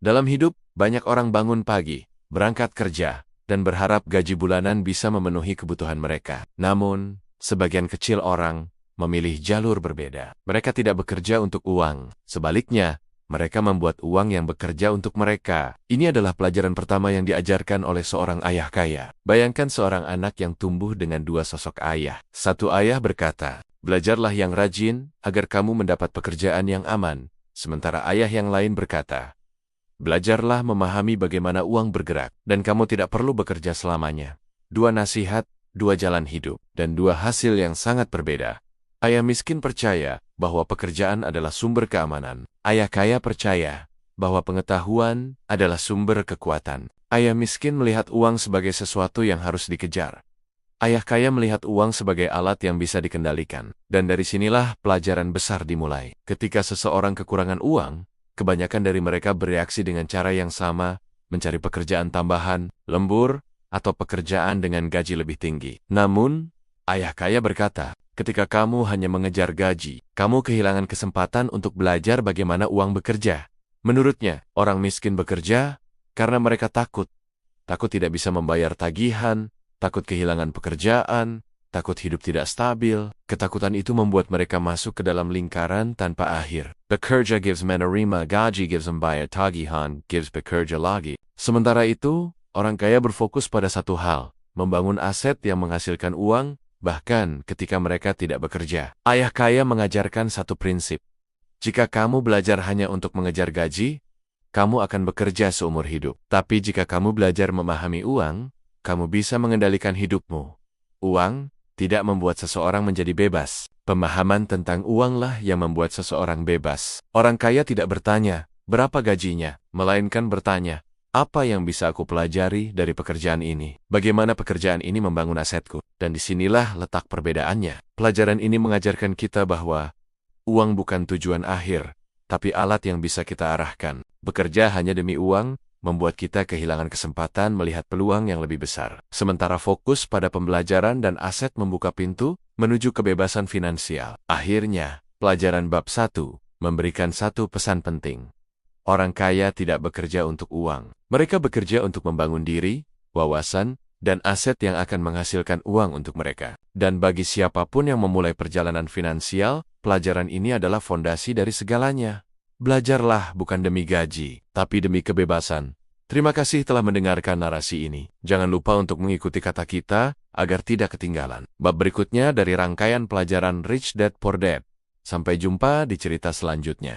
Dalam hidup, banyak orang bangun pagi, berangkat kerja, dan berharap gaji bulanan bisa memenuhi kebutuhan mereka. Namun, sebagian kecil orang memilih jalur berbeda. Mereka tidak bekerja untuk uang. Sebaliknya, mereka membuat uang yang bekerja untuk mereka. Ini adalah pelajaran pertama yang diajarkan oleh seorang ayah kaya. Bayangkan seorang anak yang tumbuh dengan dua sosok ayah. Satu ayah berkata, "Belajarlah yang rajin agar kamu mendapat pekerjaan yang aman." Sementara ayah yang lain berkata, "Belajarlah memahami bagaimana uang bergerak, dan kamu tidak perlu bekerja selamanya." Dua nasihat, dua jalan hidup, dan dua hasil yang sangat berbeda. Ayah miskin percaya bahwa pekerjaan adalah sumber keamanan. Ayah kaya percaya bahwa pengetahuan adalah sumber kekuatan. Ayah miskin melihat uang sebagai sesuatu yang harus dikejar. Ayah kaya melihat uang sebagai alat yang bisa dikendalikan. Dan dari sinilah pelajaran besar dimulai. Ketika seseorang kekurangan uang, kebanyakan dari mereka bereaksi dengan cara yang sama, mencari pekerjaan tambahan, lembur, atau pekerjaan dengan gaji lebih tinggi. Namun, ayah kaya berkata, ketika kamu hanya mengejar gaji, kamu kehilangan kesempatan untuk belajar bagaimana uang bekerja. Menurutnya, orang miskin bekerja karena mereka takut. Takut tidak bisa membayar tagihan, takut kehilangan pekerjaan, takut hidup tidak stabil. Ketakutan itu membuat mereka masuk ke dalam lingkaran tanpa akhir. Bekerja gives menerima, gaji gives membayar tagihan, gives bekerja lagi. Sementara itu, orang kaya berfokus pada satu hal, membangun aset yang menghasilkan uang, bahkan ketika mereka tidak bekerja. Ayah kaya mengajarkan satu prinsip. Jika kamu belajar hanya untuk mengejar gaji, kamu akan bekerja seumur hidup. Tapi jika kamu belajar memahami uang, kamu bisa mengendalikan hidupmu. Uang tidak membuat seseorang menjadi bebas. Pemahaman tentang uanglah yang membuat seseorang bebas. Orang kaya tidak bertanya, berapa gajinya, melainkan bertanya, apa yang bisa aku pelajari dari pekerjaan ini? Bagaimana pekerjaan ini membangun asetku? Dan disinilah letak perbedaannya. Pelajaran ini mengajarkan kita bahwa uang bukan tujuan akhir, tapi alat yang bisa kita arahkan. Bekerja hanya demi uang membuat kita kehilangan kesempatan melihat peluang yang lebih besar. Sementara fokus pada pembelajaran dan aset membuka pintu menuju kebebasan finansial. Akhirnya, pelajaran bab 1 memberikan satu pesan penting. Orang kaya tidak bekerja untuk uang. Mereka bekerja untuk membangun diri, wawasan, dan aset yang akan menghasilkan uang untuk mereka. Dan bagi siapapun yang memulai perjalanan finansial, pelajaran ini adalah fondasi dari segalanya. Belajarlah bukan demi gaji, tapi demi kebebasan. Terima kasih telah mendengarkan narasi ini. Jangan lupa untuk mengikuti kata kita agar tidak ketinggalan bab berikutnya dari rangkaian pelajaran Rich Dad Poor Dad. Sampai jumpa di cerita selanjutnya.